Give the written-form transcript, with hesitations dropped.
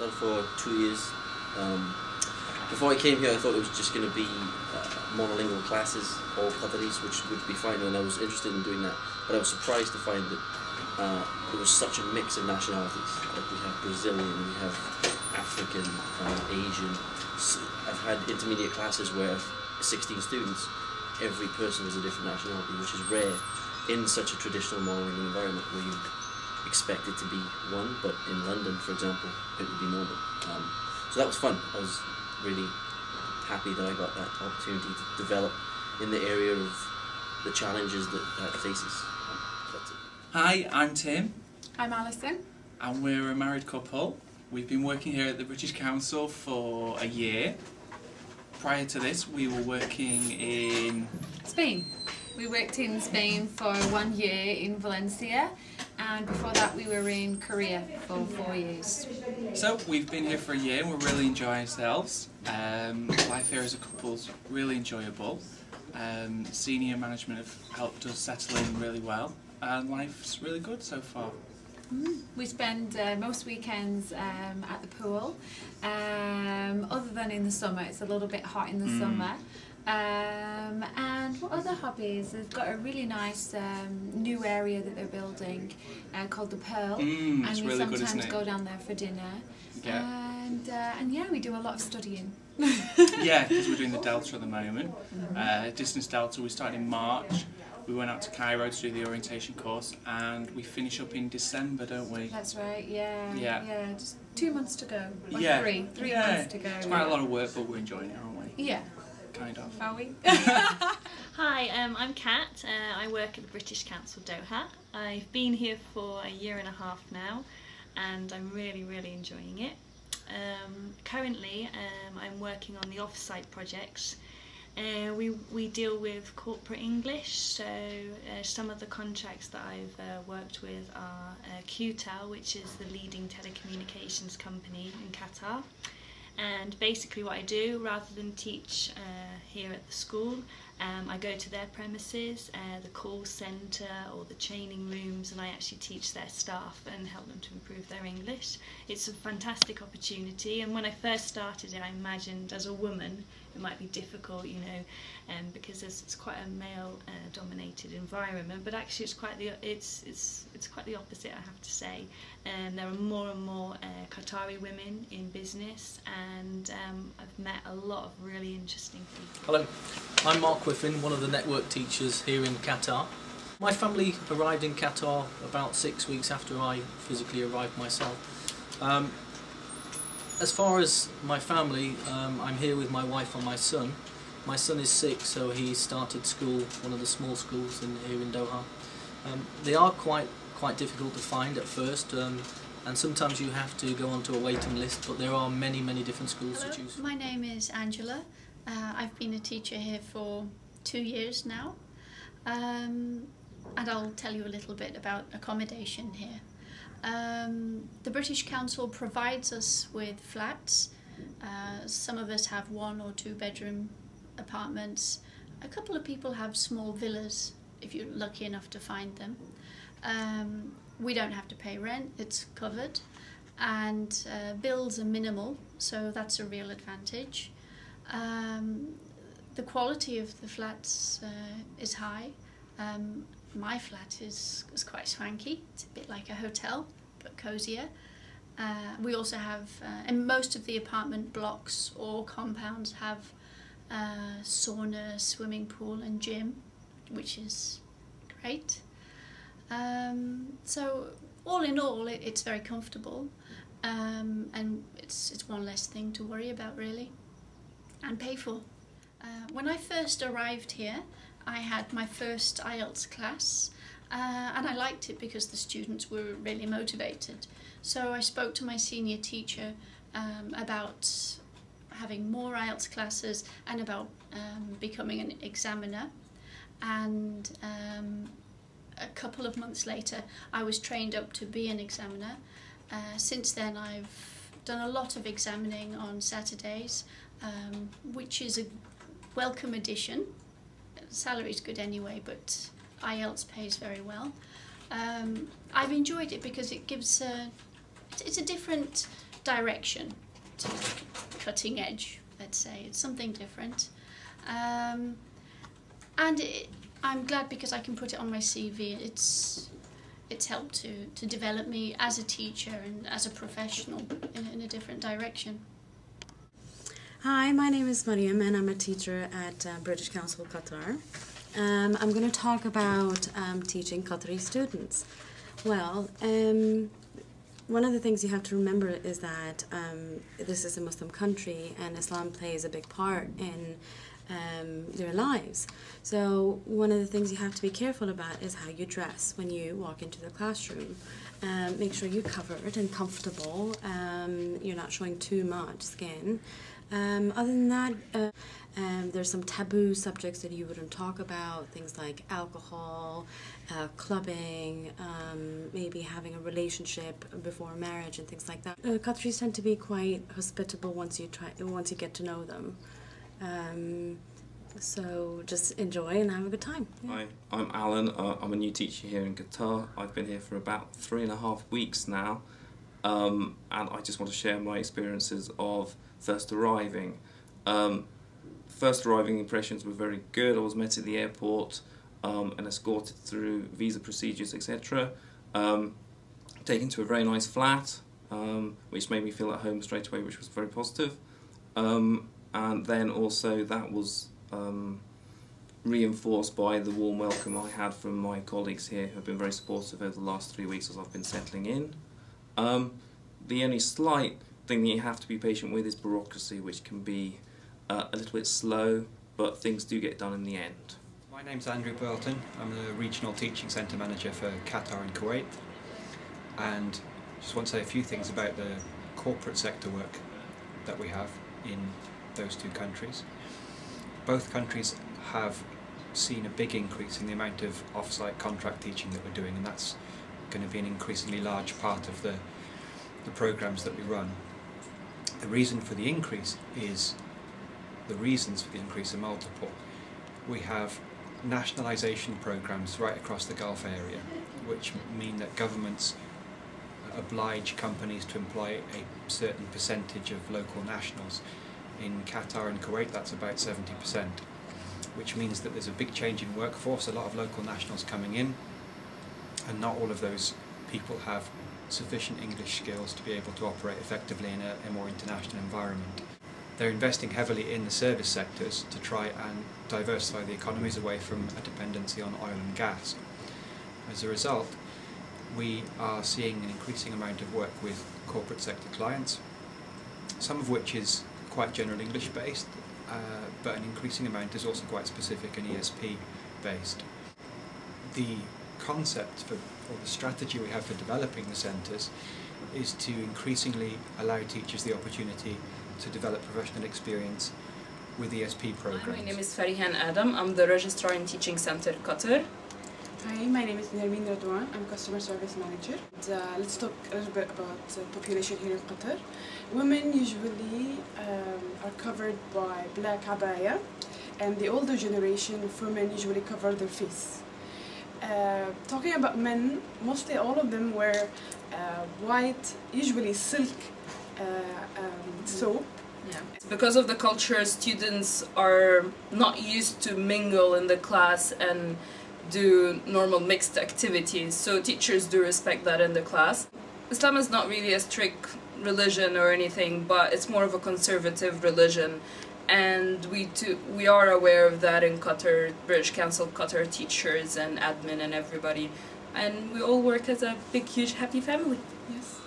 done for 2 years. Before I came here, I thought it was just going to be monolingual classes, all Qataris, which would be fine, and I was interested in doing that. But I was surprised to find that there was such a mix of nationalities. Like we have Brazilian, we have African, Asian. I've had intermediate classes where 16 students, every person was a different nationality, which is rare in such a traditional monolingual environment where you expect it to be one, but in London, for example, it would be normal. So that was fun. I was really happy that I got that opportunity to develop in the area of the challenges that faces. That's it. Hi, I'm Tim. I'm Alison. And we're a married couple. We've been working here at the British Council for a year. Prior to this, we were working in Spain. We worked in Spain for 1 year in Valencia, and before that we were in Korea for 4 years. So we've been here for a year and we're really enjoying ourselves. Life here as a couple is really enjoyable. Senior management have helped us settle in really well, and life's really good so far. We spend most weekends at the pool, other than in the summer. It's a little bit hot in the summer. And what other hobbies? They've got a really nice new area that they're building called the Pearl, and we really good, sometimes go down there for dinner. Yeah. And yeah, we do a lot of studying. Yeah, because we're doing the Delta at the moment. Distance Delta, we started in March. We went out to Cairo to do the orientation course, and we finish up in December, don't we? That's right, yeah. Yeah. Just 2 months to go. Or yeah. Three months to go. It's quite a lot of work, but we're enjoying it, aren't we? Yeah. Kind of. Are we? Hi, I'm Kat. I work at the British Council Doha. I've been here for a year and a half now, and I'm really enjoying it. Currently, I'm working on the off-site projects. We deal with corporate English, so some of the contracts that I've worked with are QTEL, which is the leading telecommunications company in Qatar. And basically what I do, rather than teach here at the school, I go to their premises, the call centre or the training rooms, and I actually teach their staff and help them to improve their English. It's a fantastic opportunity, and when I first started it, I imagined as a woman it might be difficult, you know, because it's quite a male-dominated environment. But actually, it's quite the opposite, I have to say. And there are more and more Qatari women in business, and I've met a lot of really interesting people. Hello, I'm Mark Whiffin, one of the network teachers here in Qatar. My family arrived in Qatar about 6 weeks after I physically arrived myself. As far as my family, I'm here with my wife and my son. My son is 6, so he started school, one of the small schools here in Doha. They are quite difficult to find at first, and sometimes you have to go onto a waiting list, but there are many different schools to choose from. My name is Angela. I've been a teacher here for 2 years now, and I'll tell you a little bit about accommodation here. The British Council provides us with flats. Some of us have 1 or 2 bedroom apartments. A couple of people have small villas if you're lucky enough to find them. We don't have to pay rent, it's covered, and bills are minimal, so that's a real advantage. The quality of the flats is high. My flat is quite swanky. It's a bit like a hotel, but cosier. We also have, and most of the apartment blocks or compounds have sauna, swimming pool and gym, which is great. So all in all, it's very comfortable, and it's one less thing to worry about really, and pay for. When I first arrived here, I had my first IELTS class, and I liked it because the students were really motivated. So I spoke to my senior teacher about having more IELTS classes and about becoming an examiner. And a couple of months later, I was trained up to be an examiner. Since then, I've done a lot of examining on Saturdays, which is a welcome addition. Salary's good anyway, but IELTS pays very well. I've enjoyed it because it gives it's a different direction to cutting edge, let's say. It's something different. I'm glad because I can put it on my CV. It's helped to develop me as a teacher and as a professional in a different direction. Hi, my name is Mariam and I'm a teacher at British Council Qatar. I'm going to talk about teaching Qatari students. Well, one of the things you have to remember is that this is a Muslim country and Islam plays a big part in their lives. So one of the things you have to be careful about is how you dress when you walk into the classroom. Make sure you're covered and comfortable. You're not showing too much skin. Other than that, there's some taboo subjects that you wouldn't talk about, things like alcohol, clubbing, maybe having a relationship before marriage and things like that. Qataris tend to be quite hospitable once you get to know them. So just enjoy and have a good time. Yeah. Hi, I'm Alan. I'm a new teacher here in Qatar. I've been here for about 3.5 weeks now, and I just want to share my experiences of first arriving. First arriving impressions were very good. I was met at the airport and escorted through visa procedures, etc. Taken to a very nice flat, which made me feel at home straight away, which was very positive. And then also that was reinforced by the warm welcome I had from my colleagues here who have been very supportive over the last 3 weeks as I've been settling in. The only slight thing that you have to be patient with is bureaucracy, which can be a little bit slow, but things do get done in the end. My name's Andrew Burlton. I'm the Regional Teaching Centre Manager for Qatar and Kuwait, and just want to say a few things about the corporate sector work that we have in those two countries. Both countries have seen a big increase in the amount of off-site contract teaching that we're doing, and that's going to be an increasingly large part of the programs that we run. The reason for the increase is, the reasons for the increase are multiple. We have nationalisation programs right across the Gulf area, which mean that governments oblige companies to employ a certain percentage of local nationals. In Qatar and Kuwait that's about 70%, which means that there's a big change in workforce, a lot of local nationals coming in, and not all of those people have sufficient English skills to be able to operate effectively in a more international environment. They're investing heavily in the service sectors to try and diversify the economies away from a dependency on oil and gas. As a result, we are seeing an increasing amount of work with corporate sector clients, some of which is quite general English based, but an increasing amount is also quite specific and ESP based. The concept or the strategy we have for developing the centres is to increasingly allow teachers the opportunity to develop professional experience with ESP programs. My name is Farihan Adam. I'm the Registrar in Teaching Center Qatar. Hi, my name is Nermin Radwan. I'm Customer Service Manager. Let's talk a little bit about population here in Qatar. Women usually are covered by black abaya, and the older generation of women usually cover their face. Talking about men, mostly all of them wear white, usually silk soap. Yeah. Because of the culture, students are not used to mingle in the class and do normal mixed activities, so teachers do respect that in the class. Islam is not really a strict religion or anything, but it's more of a conservative religion, and we are aware of that in Qatar, British Council Qatar teachers and admin and everybody, and we all work as a big huge happy family. Yes.